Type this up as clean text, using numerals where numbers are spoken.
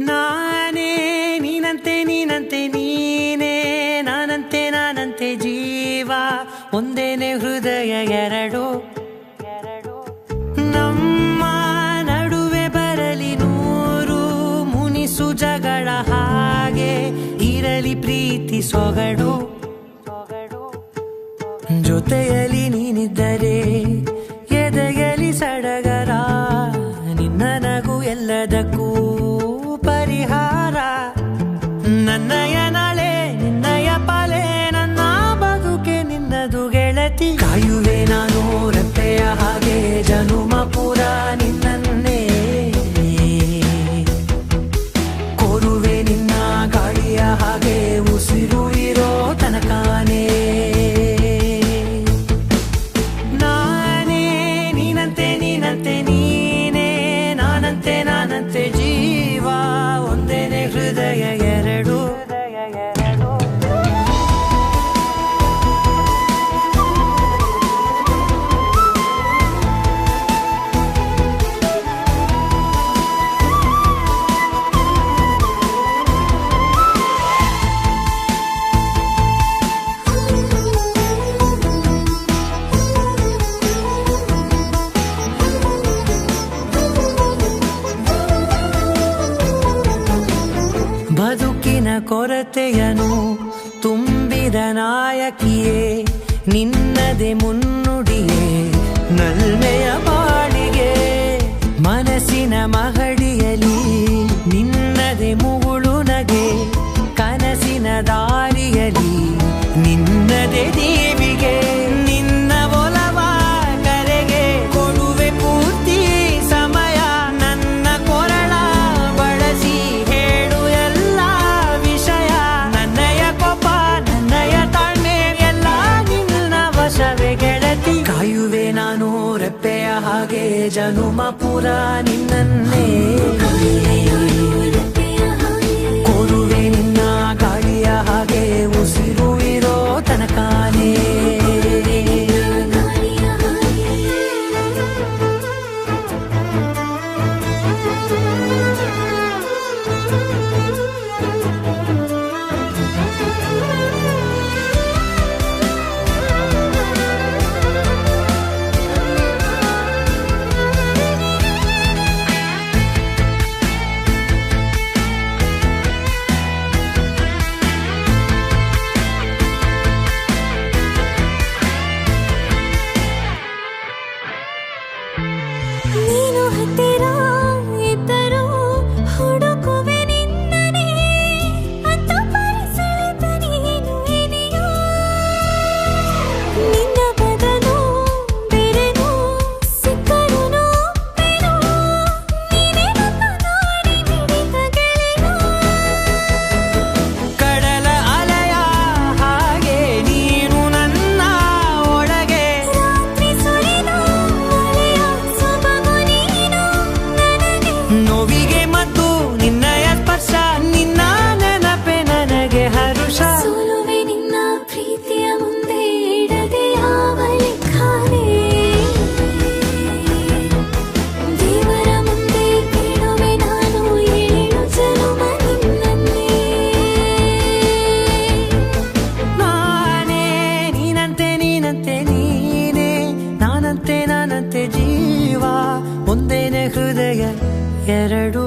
ನಾನೇ ನೀನಂತೆ ನೀನಂತೆ ನೀನೇ ನಾನಂತೆ ನಾನಂತೆ ಜೀವ ಒಂದೇನೆ ಹೃದಯ ಎರಡು ನಮ್ಮ ನಡುವೆ ಬರಲಿ ನೂರು ಮುನಿಸು ಜಗಳ ಹಾಗೆ ಇರಲಿ ಪ್ರೀತಿ ಸೊಗಡು ಜೊತೆಯಲ್ಲಿ ನೀನಿದ್ದರೆ ಎದೆಯಲಿ ಸಡಗರ ನಿನ್ನ ನಗು ಎಲ್ಲದಕ್ಕೂ ಪರಿಹಾರ ನನ್ನಯ ನಾಳೆ ನಿನ್ನಯ ಪಾಲೆ ನನ್ನ ಬದುಕೆ ನಿನ್ನದು ಗೆಳತಿ ಕಾಯುವೆ ನಾನು ರೆಪ್ಪೆಯ ಹಾಗೆ ಜನುಮ ಪೂರ ನಿನ್ನನ್ನೇ ಕೋರುವೆ ನಿನ್ನ ಗಾಳಿಯ ಹಾಗೆ ಉಸಿರು ಇರೋ ತನಕಾನೇ ನಾನೇ ನೀನಂತೆ ನೀನಂತೆ ನೀನೇ ನಾನಂತೆ ನಾನಂತೆ ಜೀವ ಒಂದೇನೆ ಹೃದಯ ಎರಡು ಬದುಕಿನ ಕೊರತೆಯನು ತುಂಬಿದ ನಾಯಕಿಯೇ ನಿನ್ನದೆ ಮುನ್ನುಡಿಯೇ ನಲ್ಮೆಯ ಬಾಳಿಗೆ ಮನಸ್ಸಿನ ಮಹಡಿಯಲಿ ನಿನ್ನದೆ ಮುಗುಳು ನಗೆ ಕನಸಿನ ದಾರಿಯಲಿ ನಿನ್ನದೆ ದೇವಿಗೆ ನಿನ್ನ ಒಲವ ಕರೆಗೆ ಕೊಡುವೆ ಪೂರ್ತಿ ಸಮಯ ನನ್ನ ಕೊರಳ ಬಳಸಿ ಹೇಳು ಎಲ್ಲ ವಿಷಯ ನನ್ನಯ ಕೋಪ ನನ್ನಯ ತಾಳ್ಮೆ ಎಲ್ಲ ನಿನ್ನ ವಶವೇ ಗೆಳತಿ ಕಾಯುವೆ ನಾನು ರೆಪ್ಪೆಯ ಹಾಗೆ ಜನುಮ ಪೂರ ನಿನ್ನನ್ನೇ ಕೋರುವೆ ನಿನ್ನ ಗಾಳಿಯ ಹಾಗೆ ಉಸಿರು ಇರೋ ತನಕಾನೇ ನೀನು ಹತ್ತಿರ ಇದ್ದರೂ ಹುಡುಕುವೆ ನಿನ್ನನೇ ಅಂತ ಪರಿಸರದ ನೀನು ಇದೆಯೋ ನಿನ್ನ ಬದಲು ಬೇರೆನೋ ಸಿಕ್ಕರೂ ನೋವೆನೋ ನೀನೇ ನನ್ನ ನಾಡಿ ಮಿಡಿತ ಗೆಳೆಯೋ ಕಡಲ ಅಲೆಯ ಹಾಗೆ ನೀನು ನನ್ನ ಒಳಗೆ ರಾತ್ರಿ ಸುರಿದ ಮಳೆಯ ಸೊಬಗು ನೀನು ನನಗೆ ನೋವಿಗೆ ಮತ್ತು ನಿನ್ನಯ ಸ್ಪರ್ಶ ನಿನ್ನ ನೆನಪೆ ನನಗೆ ಹರುಷ ಸೋಲುವೆ ನಿನ್ನ ಪ್ರೀತಿಯ ಮುಂದೆ ಇಡದೆ ಯಾವ ಲೆಕ್ಕನೇ ದೇವರ ಮುಂದೆ ಕೇಳುವೆ ನಾನು ಏಳು ಜನುಮ ನಿನ್ನನ್ನೇ ನಾನೇ ನೀನಂತೆ ನೀನಂತೆ ನೀನೇ ನಾನಂತೆ ನಾನಂತೆ ಜೀವ ಒಂದೇನೆ ಹೃದಯ ಎರಡು